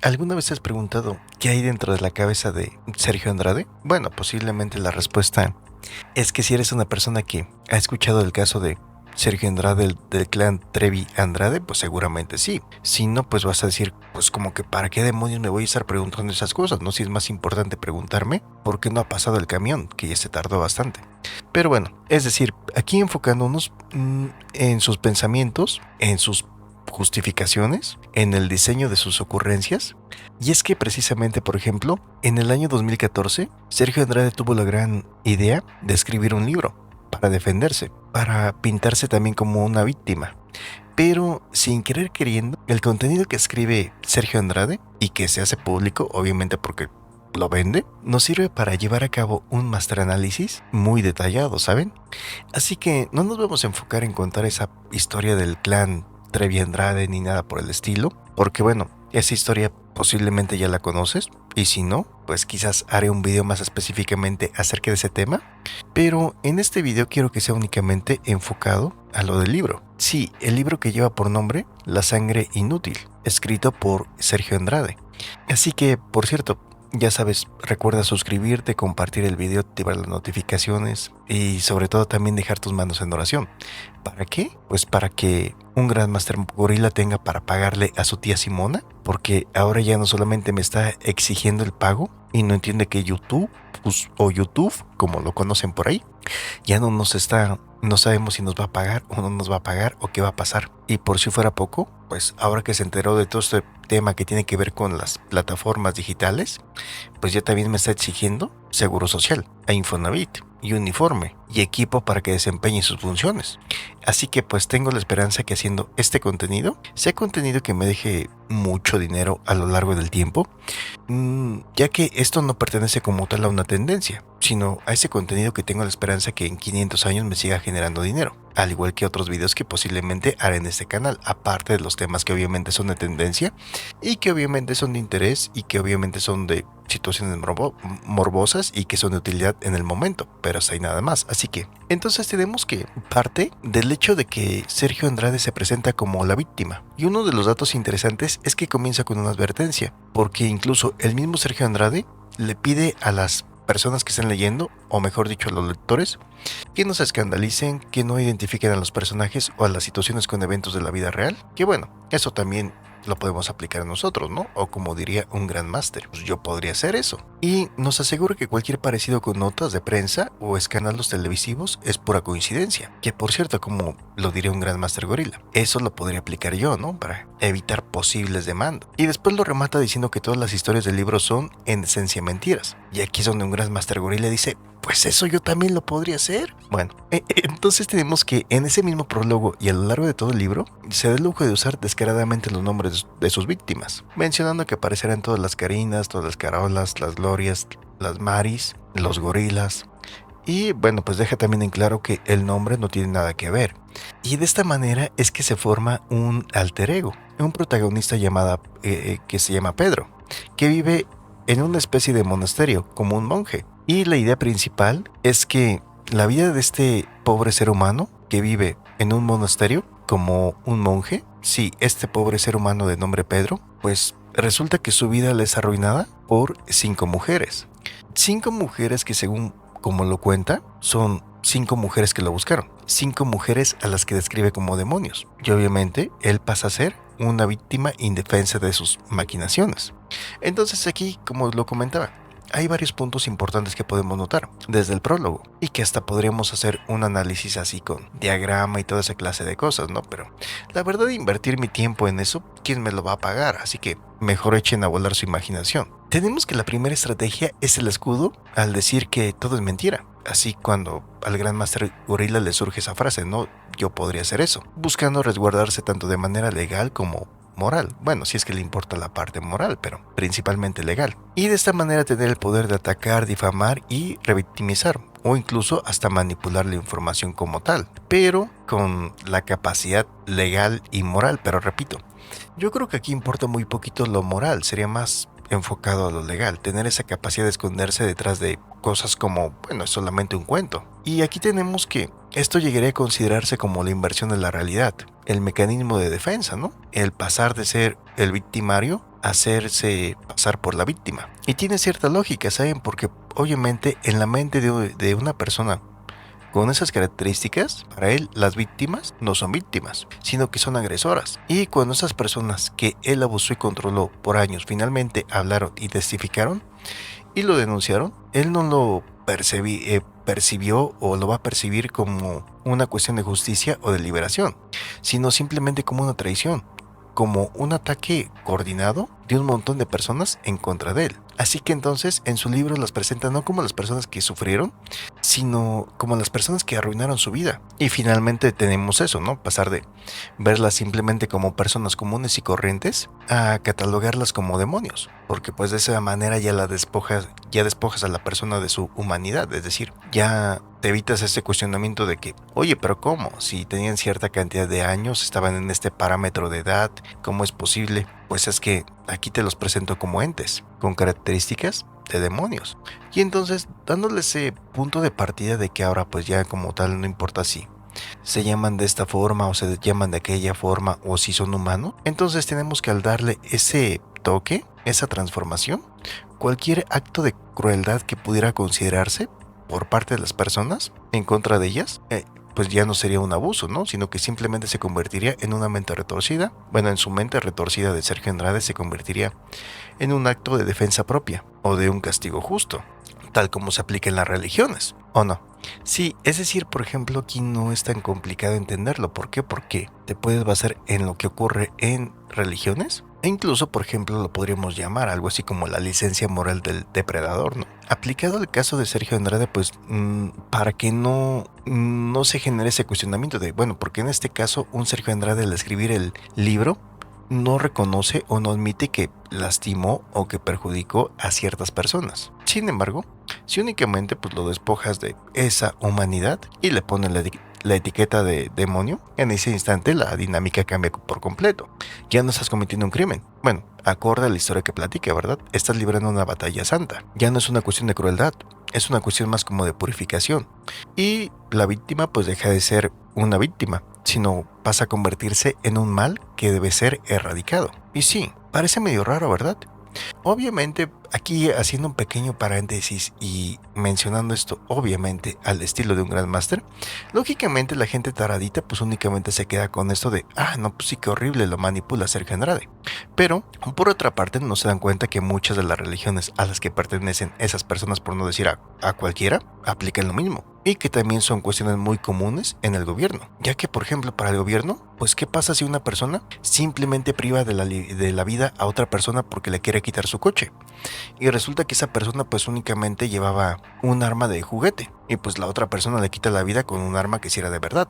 ¿Alguna vez te has preguntado qué hay dentro de la cabeza de Sergio Andrade? Bueno, posiblemente la respuesta es que si eres una persona que ha escuchado el caso de Sergio Andrade del clan Trevi Andrade, pues seguramente sí. Si no, pues vas a decir, pues como que ¿para qué demonios me voy a estar preguntando esas cosas? No, si es más importante preguntarme por qué no ha pasado el camión, que ya se tardó bastante. Pero bueno, es decir, aquí enfocándonos en sus pensamientos, en sus justificaciones, en el diseño de sus ocurrencias. Y es que precisamente, por ejemplo, en el año 2014, Sergio Andrade tuvo la gran idea de escribir un libro para defenderse, para pintarse también como una víctima. Pero sin querer queriendo, el contenido que escribe Sergio Andrade y que se hace público, obviamente porque lo vende, nos sirve para llevar a cabo un master análisis muy detallado, ¿saben? Así que no nos vamos a enfocar en contar esa historia del clan Trevi Andrade ni nada por el estilo, porque bueno, esa historia posiblemente ya la conoces, y si no, pues quizás haré un video más específicamente acerca de ese tema, pero en este video quiero que sea únicamente enfocado a lo del libro. Sí, el libro que lleva por nombre La sangre inútil, escrito por Sergio Andrade. Así que, por cierto, ya sabes, recuerda suscribirte, compartir el video, activar las notificaciones y sobre todo también dejar tus manos en oración. ¿Para qué? Pues para que un gran Master Gorila tenga para pagarle a su tía Simona, porque ahora ya no solamente me está exigiendo el pago y no entiende que YouTube, pues, o YouTube, como lo conocen por ahí, ya no sabemos si nos va a pagar o no nos va a pagar o qué va a pasar. Y por si fuera poco, pues ahora que se enteró de todo este tema que tiene que ver con las plataformas digitales, pues ya también me está exigiendo seguro social, a Infonavit y uniforme y equipo para que desempeñe sus funciones. Así que pues tengo la esperanza que haciendo este contenido sea contenido que me deje mucho dinero a lo largo del tiempo, ya que esto no pertenece como tal a una tendencia, sino a ese contenido que tengo la esperanza que en 500 años me siga generando dinero, al igual que otros videos que posiblemente haré en este canal, aparte de los temas que obviamente son de tendencia y que obviamente son de interés y que obviamente son de situaciones morbosas y que son de utilidad en el momento, pero hasta ahí nada más. Así que, entonces tenemos que parte del hecho de que Sergio Andrade se presenta como la víctima. Y uno de los datos interesantes es que comienza con una advertencia, porque incluso el mismo Sergio Andrade le pide a las personas que están leyendo, o mejor dicho a los lectores, que no se escandalicen, que no identifiquen a los personajes o a las situaciones con eventos de la vida real, que bueno, eso también lo podemos aplicar a nosotros, ¿no? O como diría un gran máster, pues yo podría hacer eso. Y nos asegura que cualquier parecido con notas de prensa o escándalos televisivos es pura coincidencia. Que por cierto, como lo diría un gran máster gorila, eso lo podría aplicar yo, ¿no? Para evitar posibles demandas. Y después lo remata diciendo que todas las historias del libro son en esencia mentiras. Y aquí es donde un gran máster gorila dice, pues eso yo también lo podría hacer. Bueno, entonces tenemos que en ese mismo prólogo y a lo largo de todo el libro, se da el lujo de usar descaradamente los nombres de sus víctimas, mencionando que aparecerán todas las Carinas, todas las Carolas, las Glorias, las Maris, los gorilas. Y bueno, pues deja también en claro que el nombre no tiene nada que ver. Y de esta manera es que se forma un alter ego, un protagonista que se llama Pedro, que vive en una especie de monasterio como un monje. Y la idea principal es que la vida de este pobre ser humano que vive en un monasterio como un monje, sí, este pobre ser humano de nombre Pedro, pues resulta que su vida le es arruinada por 5 mujeres. 5 mujeres que según como lo cuenta, son 5 mujeres que lo buscaron. 5 mujeres a las que describe como demonios. Y obviamente él pasa a ser una víctima indefensa de sus maquinaciones. Entonces aquí, como lo comentaba, hay varios puntos importantes que podemos notar desde el prólogo y que hasta podríamos hacer un análisis así con diagrama y toda esa clase de cosas, ¿no? Pero la verdad, invertir mi tiempo en eso, ¿quién me lo va a pagar? Así que mejor echen a volar su imaginación. Tenemos que la primera estrategia es el escudo al decir que todo es mentira. Así cuando al gran Master Gorila le surge esa frase, ¿no? Yo podría hacer eso, buscando resguardarse tanto de manera legal como moral. Bueno, si es que le importa la parte moral, pero principalmente legal. Y de esta manera tener el poder de atacar, difamar y revictimizar, o incluso hasta manipular la información como tal, pero con la capacidad legal y moral. Pero repito, yo creo que aquí importa muy poquito lo moral, sería más enfocado a lo legal, tener esa capacidad de esconderse detrás de cosas como, bueno, es solamente un cuento. Y aquí tenemos que esto llegaría a considerarse como la inversión de la realidad, el mecanismo de defensa, ¿no? El pasar de ser el victimario a hacerse pasar por la víctima. Y tiene cierta lógica, ¿saben? Porque obviamente en la mente de una persona con esas características, para él las víctimas no son víctimas, sino que son agresoras. Y cuando esas personas que él abusó y controló por años finalmente hablaron y testificaron y lo denunciaron, él no lo percibió o lo va a percibir como una cuestión de justicia o de liberación, sino simplemente como una traición, como un ataque coordinado de un montón de personas en contra de él. Así que entonces en su libro las presenta no como las personas que sufrieron, sino como las personas que arruinaron su vida. Y finalmente tenemos eso, ¿no? Pasar de verlas simplemente como personas comunes y corrientes a catalogarlas como demonios, porque pues de esa manera ya despojas a la persona de su humanidad, es decir, ya te evitas ese cuestionamiento de que, oye, pero ¿cómo? Si tenían cierta cantidad de años, estaban en este parámetro de edad, ¿cómo es posible? Pues es que aquí te los presento como entes, con características de demonios. Y entonces, dándole ese punto de partida de que ahora pues ya como tal no importa si se llaman de esta forma o se llaman de aquella forma o si son humanos, entonces tenemos que al darle ese toque, esa transformación, cualquier acto de crueldad que pudiera considerarse por parte de las personas en contra de ellas, pues ya no sería un abuso, ¿no? Sino que simplemente se convertiría en una mente retorcida. Bueno, en su mente retorcida de Sergio Andrade se convertiría en un acto de defensa propia o de un castigo justo, tal como se aplica en las religiones, ¿o no? Sí, es decir, por ejemplo, aquí no es tan complicado entenderlo. ¿Por qué? Porque te puedes basar en lo que ocurre en religiones e incluso, por ejemplo, lo podríamos llamar algo así como la licencia moral del depredador, ¿no? Aplicado al caso de Sergio Andrade, pues para que no se genere ese cuestionamiento de, bueno, porque en este caso un Sergio Andrade al escribir el libro no reconoce o no admite que lastimó o que perjudicó a ciertas personas. Sin embargo, si únicamente pues lo despojas de esa humanidad y le pones la etiqueta de demonio, en ese instante la dinámica cambia por completo. Ya no estás cometiendo un crimen. Bueno, acorde a la historia que platica, ¿verdad? Estás librando una batalla santa. Ya no es una cuestión de crueldad, es una cuestión más como de purificación. Y la víctima pues deja de ser una víctima, sino pasa a convertirse en un mal que debe ser erradicado. Y sí, parece medio raro, ¿verdad? Obviamente, aquí haciendo un pequeño paréntesis y mencionando esto, obviamente, al estilo de un Grandmaster, lógicamente la gente taradita pues únicamente se queda con esto de, no, pues sí, qué horrible, lo manipula Sergio Andrade. Pero, por otra parte, no se dan cuenta que muchas de las religiones a las que pertenecen esas personas, por no decir a cualquiera, aplican lo mismo. Y que también son cuestiones muy comunes en el gobierno. Ya que, por ejemplo, para el gobierno, pues ¿qué pasa si una persona simplemente priva de la vida a otra persona porque le quiere quitar su coche? Y resulta que esa persona pues únicamente llevaba un arma de juguete. Y pues la otra persona le quita la vida con un arma que sí era de verdad.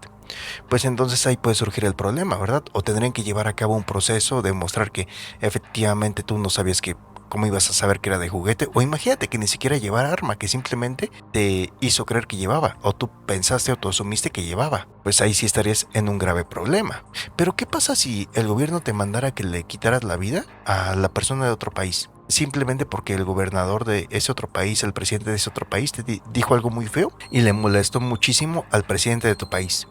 Pues entonces ahí puede surgir el problema, ¿verdad? O tendrían que llevar a cabo un proceso de mostrar que efectivamente tú no sabías que cómo ibas a saber que era de juguete, o imagínate que ni siquiera llevara arma, que simplemente te hizo creer que llevaba, o tú pensaste o tú asumiste que llevaba, pues ahí sí estarías en un grave problema. Pero ¿qué pasa si el gobierno te mandara que le quitaras la vida a la persona de otro país? Simplemente porque el gobernador de ese otro país, el presidente de ese otro país, te dijo algo muy feo y le molestó muchísimo al presidente de tu país.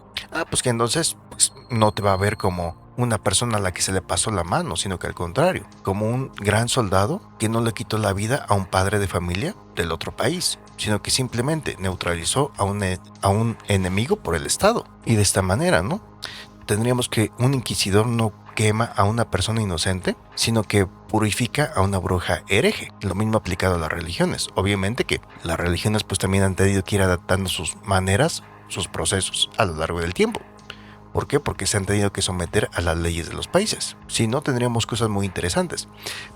Pues que entonces pues, no te va a ver como una persona a la que se le pasó la mano, sino que al contrario, como un gran soldado que no le quitó la vida a un padre de familia del otro país, sino que simplemente neutralizó a un enemigo por el Estado. Y de esta manera, ¿no? Tendríamos que un inquisidor no quema a una persona inocente, sino que purifica a una bruja hereje. Lo mismo aplicado a las religiones. Obviamente que las religiones pues también han tenido que ir adaptando sus maneras, sus procesos a lo largo del tiempo. ¿Por qué? Porque se han tenido que someter a las leyes de los países. Si no, tendríamos cosas muy interesantes,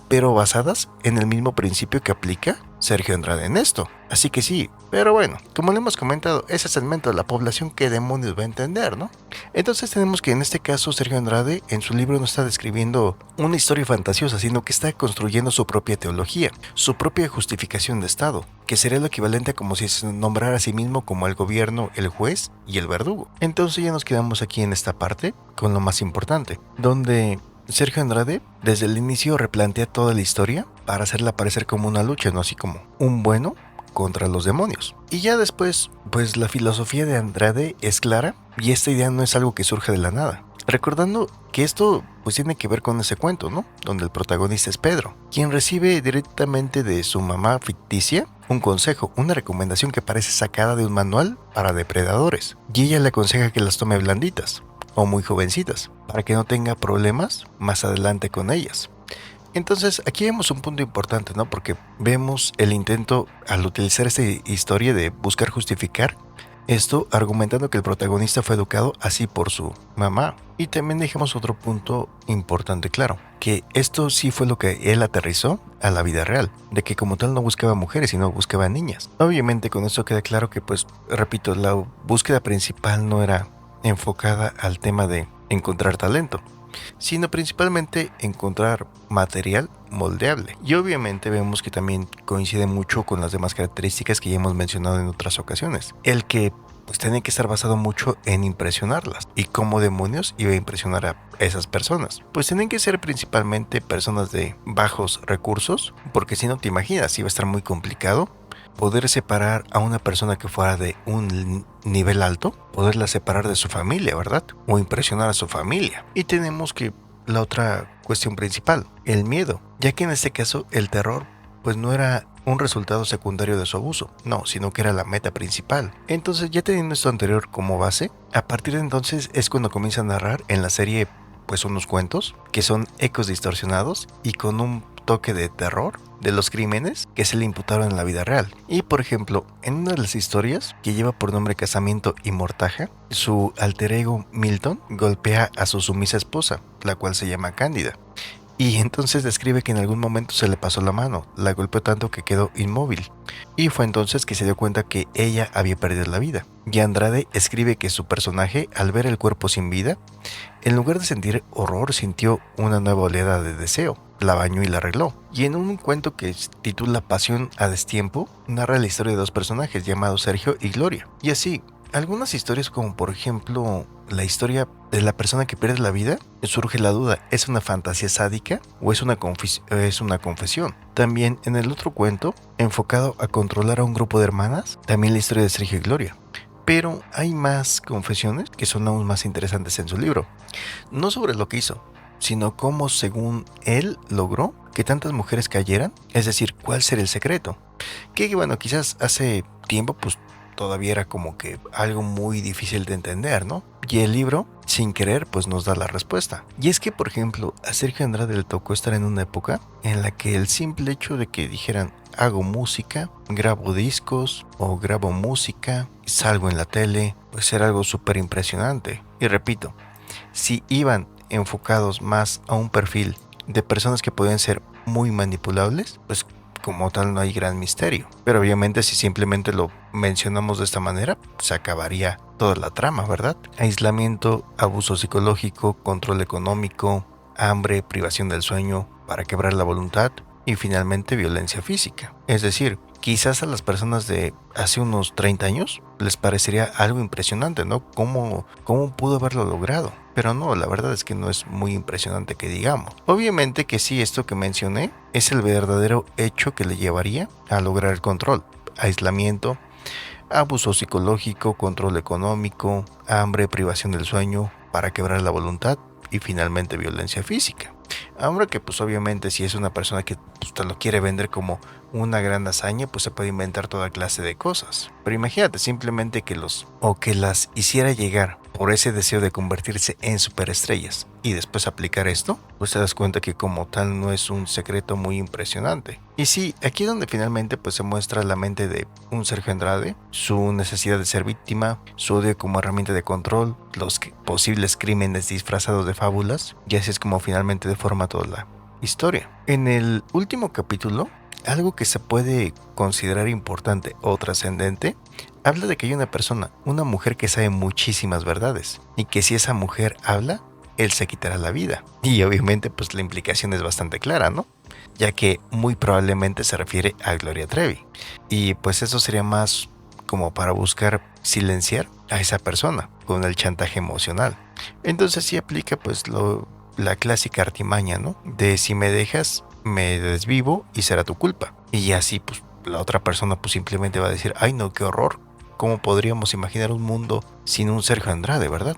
pero basadas en el mismo principio que aplica Sergio Andrade en esto. Así que sí, pero bueno, como le hemos comentado, ese segmento de la población que demonios va a entender, ¿no? Entonces tenemos que en este caso Sergio Andrade en su libro no está describiendo una historia fantasiosa, sino que está construyendo su propia teología, su propia justificación de Estado, que sería lo equivalente a como si se nombrara a sí mismo como el gobierno, el juez y el verdugo. Entonces ya nos quedamos aquí en esta parte con lo más importante, donde Sergio Andrade desde el inicio replantea toda la historia para hacerla parecer como una lucha, no así como un bueno contra los demonios. Y ya después, pues la filosofía de Andrade es clara y esta idea no es algo que surge de la nada. Recordando que esto pues tiene que ver con ese cuento, ¿no? Donde el protagonista es Pedro, quien recibe directamente de su mamá ficticia un consejo, una recomendación que parece sacada de un manual para depredadores. Y ella le aconseja que las tome blanditas o muy jovencitas, para que no tenga problemas más adelante con ellas. Entonces aquí vemos un punto importante, ¿no? Porque vemos el intento al utilizar esta historia de buscar justificar esto argumentando que el protagonista fue educado así por su mamá. Y también dejamos otro punto importante claro, que esto sí fue lo que él aterrizó a la vida real, de que como tal no buscaba mujeres, sino buscaba niñas. Obviamente con esto queda claro que pues, repito, la búsqueda principal no era enfocada al tema de encontrar talento, sino principalmente encontrar material moldeable. Y obviamente vemos que también coincide mucho con las demás características que ya hemos mencionado en otras ocasiones. El que pues tiene que estar basado mucho en impresionarlas. ¿Y cómo demonios iba a impresionar a esas personas? Pues tienen que ser principalmente personas de bajos recursos, porque si no te imaginas, iba a estar muy complicado poder separar a una persona que fuera de un nivel alto, poderla separar de su familia, ¿verdad? O impresionar a su familia. Y tenemos que la otra cuestión principal, el miedo, ya que en este caso el terror pues no era un resultado secundario de su abuso, no, sino que era la meta principal. Entonces, ya teniendo esto anterior como base, a partir de entonces es cuando comienza a narrar en la serie pues unos cuentos que son ecos distorsionados y con un toque de terror de los crímenes que se le imputaron en la vida real. Y por ejemplo, en una de las historias que lleva por nombre Casamiento y Mortaja, su alter ego Milton golpea a su sumisa esposa, la cual se llama Cándida. Y entonces describe que en algún momento se le pasó la mano, la golpeó tanto que quedó inmóvil. Y fue entonces que se dio cuenta que ella había perdido la vida. Y Andrade escribe que su personaje, al ver el cuerpo sin vida, en lugar de sentir horror, sintió una nueva oleada de deseo. La bañó y la arregló. Y en un cuento que titula Pasión a destiempo, narra la historia de dos personajes llamados Sergio y Gloria. Y así, algunas historias como por ejemplo la historia de la persona que pierde la vida, surge la duda, ¿es una fantasía sádica o es una confesión? También en el otro cuento, enfocado a controlar a un grupo de hermanas, también la historia de Sergio y Gloria. Pero hay más confesiones que son aún más interesantes en su libro. No sobre lo que hizo, sino cómo según él logró que tantas mujeres cayeran, es decir, cuál será el secreto. Que bueno, quizás hace tiempo pues todavía era como que algo muy difícil de entender, ¿no? Y el libro, sin querer, pues nos da la respuesta. Y es que, por ejemplo, a Sergio Andrade le tocó estar en una época en la que el simple hecho de que dijeran hago música, grabo discos o grabo música, salgo en la tele, pues era algo súper impresionante. Y repito, si iban enfocados más a un perfil de personas que podían ser muy manipulables, pues como tal no hay gran misterio. Pero obviamente si simplemente lo mencionamos de esta manera, se acabaría toda la trama, ¿verdad? Aislamiento, abuso psicológico, control económico, hambre, privación del sueño para quebrar la voluntad y finalmente violencia física. Es decir, quizás a las personas de hace unos 30 años les parecería algo impresionante, ¿no? ¿Cómo pudo haberlo logrado? Pero no, la verdad es que no es muy impresionante que digamos. Obviamente que sí, esto que mencioné es el verdadero hecho que le llevaría a lograr el control. Aislamiento, abuso psicológico, control económico, hambre, privación del sueño para quebrar la voluntad y finalmente violencia física. Ahora que pues obviamente si es una persona que pues, te lo quiere vender como una gran hazaña, pues se puede inventar toda clase de cosas. Pero imagínate simplemente que las hiciera llegar por ese deseo de convertirse en superestrellas y después aplicar esto, pues te das cuenta que como tal no es un secreto muy impresionante. Y sí, aquí es donde finalmente pues se muestra la mente de un Sergio Andrade, su necesidad de ser víctima, su odio como herramienta de control, los posibles crímenes disfrazados de fábulas, y así es como finalmente deforma toda la historia. En el último capítulo, algo que se puede considerar importante o trascendente, habla de que hay una persona, una mujer que sabe muchísimas verdades y que si esa mujer habla, él se quitará la vida. Y obviamente pues la implicación es bastante clara, ¿no? Ya que muy probablemente se refiere a Gloria Trevi. Y pues eso sería más como para buscar silenciar a esa persona con el chantaje emocional. Entonces sí aplica pues la clásica artimaña, ¿no? De si me dejas, me desvivo y será tu culpa. Y así pues la otra persona pues simplemente va a decir, ay no, qué horror, ¿cómo podríamos imaginar un mundo sin un Sergio Andrade, verdad?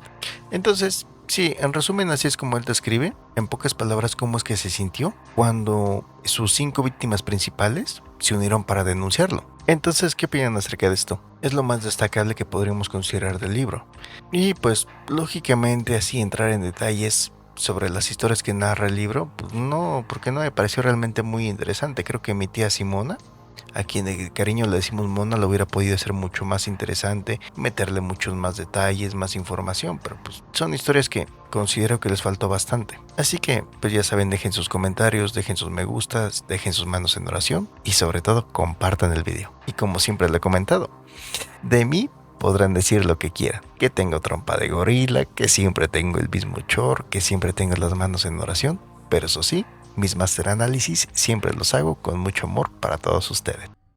Entonces, sí, en resumen así es como él describe, en pocas palabras, cómo es que se sintió cuando sus 5 víctimas principales se unieron para denunciarlo. Entonces, ¿qué opinan acerca de esto? Es lo más destacable que podríamos considerar del libro. Y pues, lógicamente, así entrar en detalles sobre las historias que narra el libro, pues no, porque no me pareció realmente muy interesante. Creo que mi tía Simona, a quien de cariño le decimos Mona, lo hubiera podido hacer mucho más interesante, meterle muchos más detalles, más información, pero pues son historias que considero que les faltó bastante. Así que, pues ya saben, dejen sus comentarios, dejen sus me gustas, dejen sus manos en oración y sobre todo compartan el video. Y como siempre le he comentado, de mí podrán decir lo que quieran, que tengo trompa de gorila, que siempre tengo el mismo chor, que siempre tengo las manos en oración, pero eso sí, mis master análisis siempre los hago con mucho amor para todos ustedes.